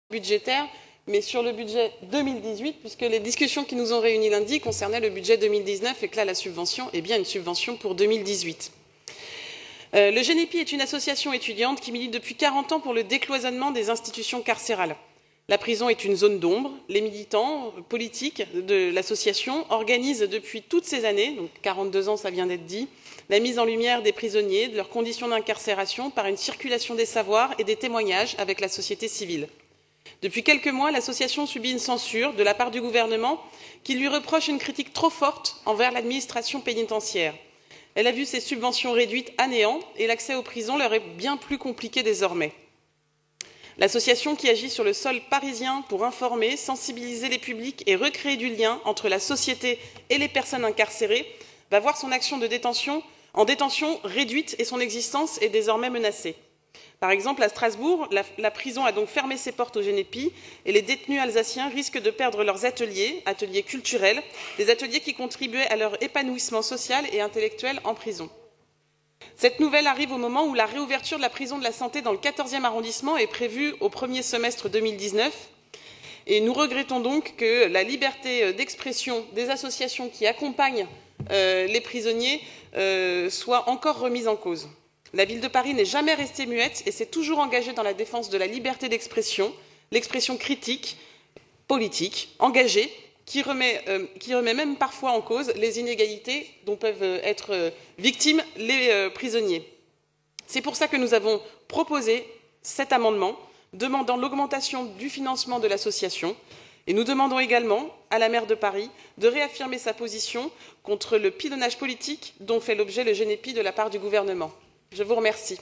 budgétaire, mais sur le budget 2018, puisque les discussions qui nous ont réunis lundi concernaient le budget 2019 et que là, la subvention est bien une subvention pour 2018. Le Génépi est une association étudiante qui milite depuis 40 ans pour le décloisonnement des institutions carcérales. La prison est une zone d'ombre. Les militants politiques de l'association organisent depuis toutes ces années, donc 42 ans, ça vient d'être dit, la mise en lumière des prisonniers, de leurs conditions d'incarcération par une circulation des savoirs et des témoignages avec la société civile. Depuis quelques mois, l'association subit une censure de la part du gouvernement qui lui reproche une critique trop forte envers l'administration pénitentiaire. Elle a vu ses subventions réduites à néant et l'accès aux prisons leur est bien plus compliqué désormais. L'association qui agit sur le sol parisien pour informer, sensibiliser les publics et recréer du lien entre la société et les personnes incarcérées va voir son action de détention en détention réduite et son existence est désormais menacée. Par exemple, à Strasbourg, la prison a donc fermé ses portes au Génépi et les détenus alsaciens risquent de perdre leurs ateliers culturels, des ateliers qui contribuaient à leur épanouissement social et intellectuel en prison. Cette nouvelle arrive au moment où la réouverture de la prison de la Santé dans le 14e arrondissement est prévue au premier semestre 2019 et nous regrettons donc que la liberté d'expression des associations qui accompagnent les prisonniers soit encore remise en cause. La ville de Paris n'est jamais restée muette et s'est toujours engagée dans la défense de la liberté d'expression, l'expression critique, politique, engagée, qui remet même parfois en cause les inégalités dont peuvent être victimes les prisonniers. C'est pour ça que nous avons proposé cet amendement demandant l'augmentation du financement de l'association et nous demandons également à la maire de Paris de réaffirmer sa position contre le pilonnage politique dont fait l'objet le Génépi de la part du gouvernement. Je vous remercie.